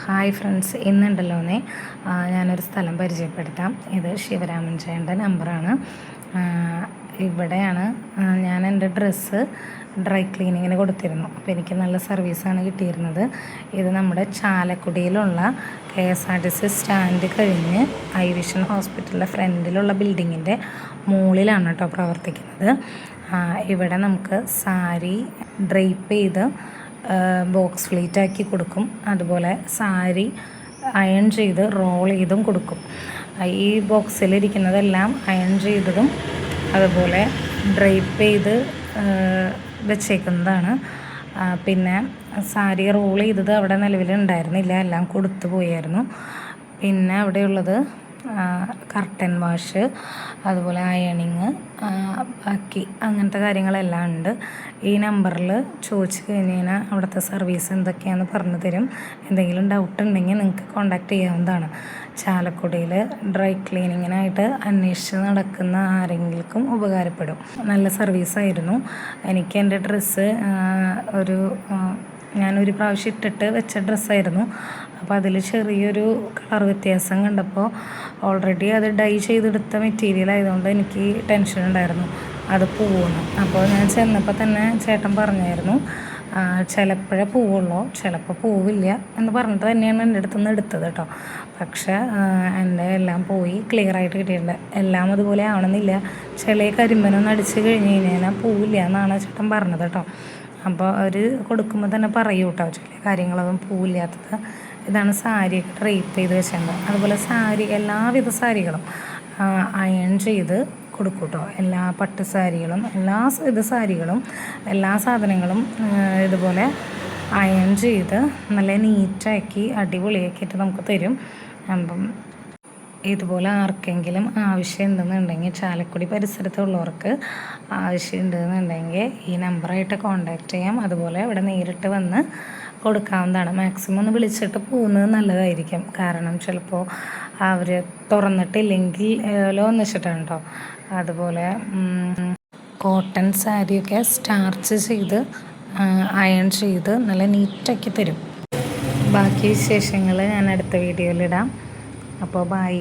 Hi friends, ഇന്നുണ്ടല്ലോന്നേ ഞാനൊരു സ്ഥലം പരിചയപ്പെടുത്താം. ഇത് ശിവരാമൻ ചേട്ടൻ്റെ നമ്പറാണ്. ഇവിടെയാണ് ഞാൻ എൻ്റെ ഡ്രസ്സ് ഡ്രൈ ക്ലീനിങ്ങിന് കൊടുത്തിരുന്നു. അപ്പോൾ എനിക്ക് നല്ല സർവീസാണ് കിട്ടിയിരുന്നത്. ഇത് നമ്മുടെ ചാലക്കുടിയിലുള്ള KSRTC സ്റ്റാൻഡ് കഴിഞ്ഞ് ഐ വിഷൻ ഹോസ്പിറ്റലിൻ്റെ ഫ്രണ്ടിലുള്ള ബിൽഡിങ്ങിൻ്റെ മുകളിലാണ് കേട്ടോ പ്രവർത്തിക്കുന്നത്. ഇവിടെ നമുക്ക് സാരി ഡ്രൈപ്പ് ചെയ്ത് ബോക്സ് ഫ്ലീറ്റാക്കി കൊടുക്കും. അതുപോലെ സാരി അയൺ ചെയ്ത് റോൾ ചെയ്തും കൊടുക്കും. ഈ ബോക്സിലിരിക്കുന്നതെല്ലാം അയൺ ചെയ്തതും അതുപോലെ ഡ്രൈപ്പ് ചെയ്ത് വെച്ചേക്കുന്നതാണ്. പിന്നെ സാരി റോൾ ചെയ്തത് അവിടെ നിലവിലുണ്ടായിരുന്നില്ല, എല്ലാം കൊടുത്തു പോയായിരുന്നു. പിന്നെ അവിടെയുള്ളത് കർട്ടൻ വാഷ്, അതുപോലെ അയണിങ്, ബാക്കി അങ്ങനത്തെ കാര്യങ്ങളെല്ലാം ഉണ്ട്. ഈ നമ്പറിൽ ചോദിച്ചു കഴിഞ്ഞാൽ അവിടുത്തെ സർവീസ് എന്തൊക്കെയാണെന്ന് പറഞ്ഞു തരും. എന്തെങ്കിലും ഡൗട്ട് ഉണ്ടെങ്കിൽ നിങ്ങൾക്ക് കോൺടാക്റ്റ് ചെയ്യാവുന്നതാണ്. ചാലക്കുടിയിൽ ഡ്രൈ ക്ലീനിങ്ങിനായിട്ട് അന്വേഷിച്ച് നടക്കുന്ന ആരെങ്കിലും ഉപകാരപ്പെടും. നല്ല സർവീസായിരുന്നു. എനിക്ക് എൻ്റെ ഡ്രസ്സ് ഞാനൊരു പ്രാവശ്യം ഇട്ടിട്ട് വെച്ച ഡ്രസ്സായിരുന്നു. അപ്പോൾ അതിൽ ചെറിയൊരു കളർ വ്യത്യാസം കണ്ടപ്പോൾ ഓൾറെഡി അത് ഡൈ ചെയ്തെടുത്ത മെറ്റീരിയൽ ആയതുകൊണ്ട് എനിക്ക് ടെൻഷൻ ഉണ്ടായിരുന്നു അത് പോവുമെന്ന്. അപ്പോൾ ഞാൻ ചെന്നപ്പോൾ തന്നെ ചേട്ടൻ പറഞ്ഞായിരുന്നു ചിലപ്പോഴേ പോവുള്ളൂ, ചിലപ്പോൾ പോവില്ല എന്ന് പറഞ്ഞിട്ട് തന്നെയാണ് എൻ്റെ അടുത്തുനിന്ന് എടുത്തത് കേട്ടോ. പക്ഷേ എൻ്റെ എല്ലാം പോയി ക്ലിയറായിട്ട് കിട്ടിയിട്ടുണ്ട്. എല്ലാം അതുപോലെ ആവണമെന്നില്ല, ചില കരിമ്പനൊന്നും അടിച്ച് കഴിഞ്ഞ് കഴിഞ്ഞാൽ പോവില്ല എന്നാണ് ചേട്ടൻ പറഞ്ഞത് കേട്ടോ. അപ്പോൾ അവർ കൊടുക്കുമ്പോൾ തന്നെ പറയൂ കേട്ടോ ചില കാര്യങ്ങളൊന്നും പോവില്ലാത്തത്. ഇതാണ് സാരിയൊക്കെ ഡ്രൈപ്പ് ചെയ്ത് വെച്ചിട്ടുണ്ട്. അതുപോലെ സാരി എല്ലാവിധ സാരികളും അയൺ ചെയ്ത് കൊടുക്കും കേട്ടോ. എല്ലാ പട്ട് സാരികളും എല്ലാ സാരികളും എല്ലാ സാധനങ്ങളും ഇതുപോലെ അയൺ ചെയ്ത് നല്ല നീറ്റാക്കി അടിപൊളിയാക്കിയിട്ട് നമുക്ക് തരും. അപ്പം ഇതുപോലെ ആർക്കെങ്കിലും ആവശ്യം ഉണ്ടെന്നുണ്ടെങ്കിൽ ചാലക്കുടി പരിസരത്തുള്ളവർക്ക് ആവശ്യം ഉണ്ടെന്നുണ്ടെങ്കിൽ ഈ നമ്പറായിട്ട് കോൺടാക്റ്റ് ചെയ്യാം. അതുപോലെ ഇവിടെ നേരിട്ട് വന്ന് കൊടുക്കാവുന്നതാണ്. മാക്സിമം ഒന്ന് വിളിച്ചിട്ട് പോകുന്നത് നല്ലതായിരിക്കും. കാരണം ചിലപ്പോൾ അവർ തുറന്നിട്ടില്ലെങ്കിൽ എന്ന് വെച്ചിട്ടാണ് കേട്ടോ. അതുപോലെ കോട്ടൺ സാരിയൊക്കെ സ്റ്റാർച്ച് ചെയ്ത് അയൺ ചെയ്ത് നല്ല നീറ്റാക്കി തരും. ബാക്കി വിശേഷങ്ങൾ ഞാൻ അടുത്ത വീഡിയോയിലിടാം. അപ്പോൾ ബൈ.